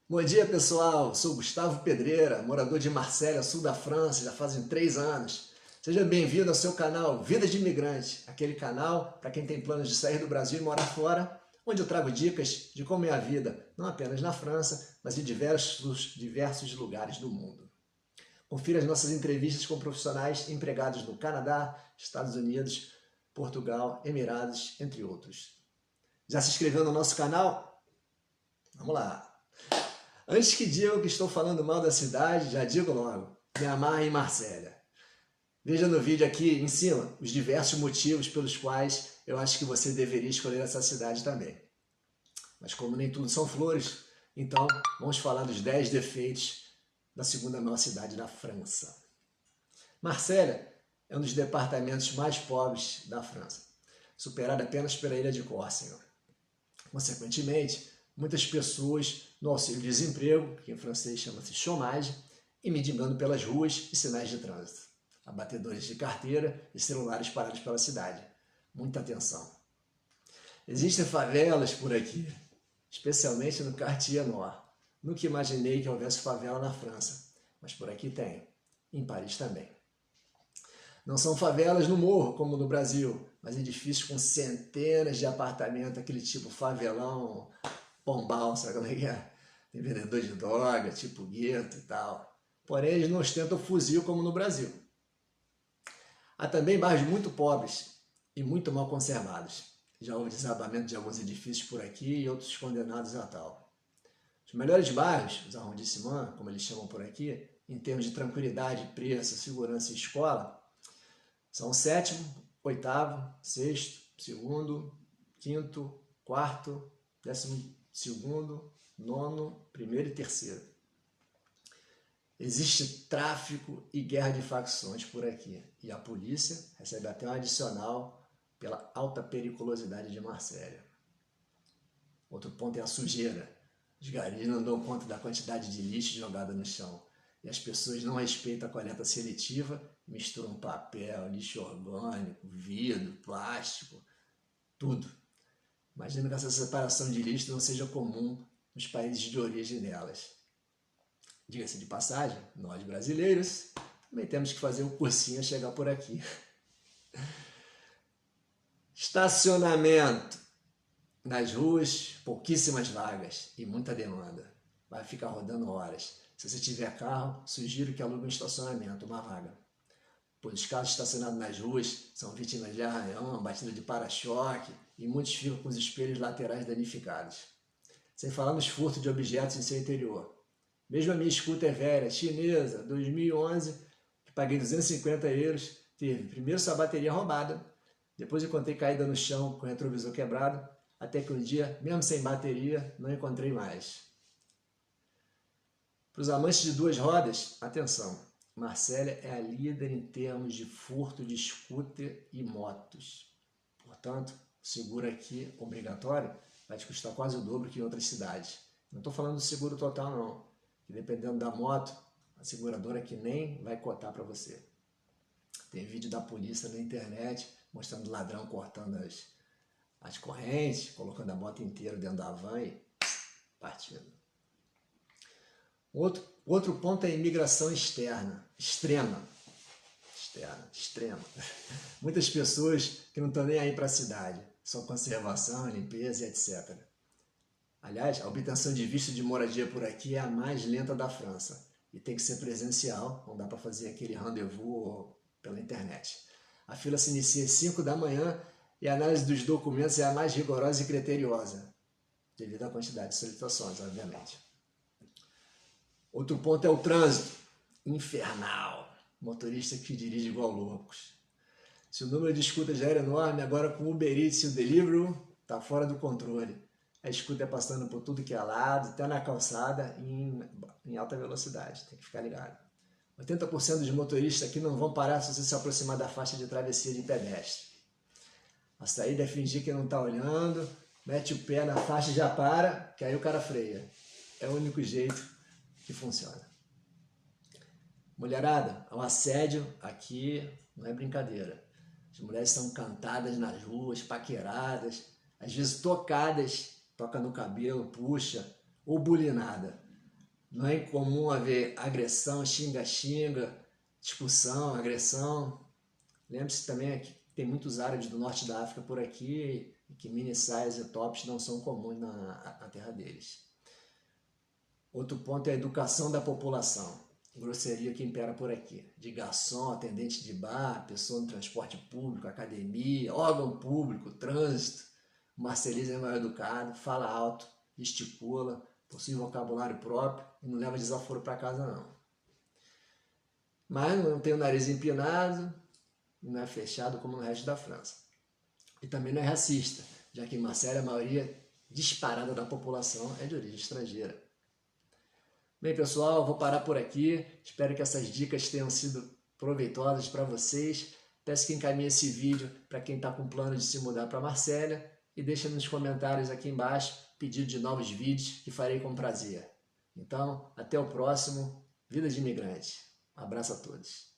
Bom dia, pessoal. Sou Gustavo Pedreira, morador de Marselha, sul da França, já fazem 3 anos. Seja bem-vindo ao seu canal Vida de Imigrante, aquele canal para quem tem planos de sair do Brasil e morar fora, onde eu trago dicas de como é a vida, não apenas na França, mas em diversos lugares do mundo. Confira as nossas entrevistas com profissionais empregados no Canadá, Estados Unidos, Portugal, Emirados, entre outros. Já se inscreveu no nosso canal? Vamos lá! Antes que digam que estou falando mal da cidade, já digo logo, me amarra em Marselha. Veja no vídeo aqui em cima os diversos motivos pelos quais eu acho que você deveria escolher essa cidade também. Mas como nem tudo são flores, então vamos falar dos 10 defeitos da segunda maior cidade da França. Marselha é um dos departamentos mais pobres da França, superado apenas pela ilha de Córcega. Consequentemente, muitas pessoas no auxílio-desemprego, que em francês chama-se chômage, e mendigando pelas ruas e sinais de trânsito. Abatedores de carteira e celulares parados pela cidade. Muita atenção. Existem favelas por aqui, especialmente no Quartier Nord. Nunca imaginei que houvesse favela na França, mas por aqui tem. Em Paris também. Não são favelas no morro, como no Brasil, mas edifícios com centenas de apartamentos, aquele tipo favelão, pombal, sabe como é que é? Tem vendedor de droga, tipo gueto e tal. Porém, eles não ostentam fuzil como no Brasil. Há também bairros muito pobres e muito mal conservados. Já houve desabamento de alguns edifícios por aqui e outros condenados a tal. Os melhores bairros, os arrondissements, como eles chamam por aqui, em termos de tranquilidade, preço, segurança e escola, são o 7º, 8º, 6º, 2º, 5º, 4º, 12º, 9º, 1º e 3º. Existe tráfico e guerra de facções por aqui. E a polícia recebe até um adicional pela alta periculosidade de Marselha. Outro ponto é a sujeira. Os garis não dão conta da quantidade de lixo jogado no chão. E as pessoas não respeitam a coleta seletiva, misturam papel, lixo orgânico, vidro, plástico, tudo. Imagino que essa separação de lixo não seja comum nos países de origem delas. Diga-se de passagem, nós brasileiros também temos que fazer um cursinho a chegar por aqui. Estacionamento. Nas ruas, pouquíssimas vagas e muita demanda. Vai ficar rodando horas. Se você tiver carro, sugiro que alugue um estacionamento, uma vaga. Pois os carros estacionados nas ruas são vítimas de arranhão, batida de para-choque e muitos ficam com os espelhos laterais danificados. Sem falar nos furtos de objetos em seu interior. Mesmo a minha scooter velha, chinesa, 2011, que paguei 250 euros, teve primeiro sua bateria roubada, depois encontrei caída no chão com o retrovisor quebrado, até que um dia, mesmo sem bateria, não encontrei mais. Para os amantes de duas rodas, atenção, Marselha é a líder em termos de furto de scooter e motos. Portanto, o seguro aqui, obrigatório, vai te custar quase o dobro que em outras cidades. Não estou falando do seguro total não, que dependendo da moto, a seguradora que nem vai cotar para você. Tem vídeo da polícia na internet mostrando o ladrão cortando as correntes, colocando a moto inteira dentro da van e partindo. Outro ponto é a imigração externa, extrema. Muitas pessoas que não estão nem aí para a cidade, só conservação, limpeza e etc. Aliás, a obtenção de visto de moradia por aqui é a mais lenta da França e tem que ser presencial, não dá para fazer aquele rendezvous pela internet. A fila se inicia às 5 da manhã e a análise dos documentos é a mais rigorosa e criteriosa, devido à quantidade de solicitações, obviamente. Outro ponto é o trânsito, infernal, motorista que dirige igual loucos. Se o número de scooter já era enorme, agora com o Uber Eats e o Deliveroo, está fora do controle. A scooter passando por tudo que é lado, até na calçada, em alta velocidade, tem que ficar ligado. 80% dos motoristas aqui não vão parar se você se aproximar da faixa de travessia de pedestre. A saída é fingir que não está olhando, mete o pé na faixa e já para, que aí o cara freia. É o único jeito que funciona. Mulherada, o assédio aqui não é brincadeira. As mulheres são cantadas nas ruas, paqueradas, às vezes tocadas, toca no cabelo, puxa, ou bulinada. Não é incomum haver agressão, xinga-xinga, discussão, agressão. Lembre-se também que tem muitos árabes do norte da África por aqui e que mini saias e tops não são comuns na terra deles. Outro ponto é a educação da população. Grosseria que impera por aqui. De garçom, atendente de bar, pessoa no transporte público, academia, órgão público, trânsito. O marcelês é mal educado, fala alto, gesticula, possui vocabulário próprio e não leva desaforo para casa não. Mas não tem o nariz empinado, não é fechado como no resto da França. E também não é racista, já que em Marselha a maioria disparada da população é de origem estrangeira. Bem, pessoal, vou parar por aqui. Espero que essas dicas tenham sido proveitosas para vocês. Peço que encaminhe esse vídeo para quem está com plano de se mudar para Marselha e deixe nos comentários aqui embaixo pedido de novos vídeos que farei com prazer. Então, até o próximo Vida de Imigrante. Um abraço a todos.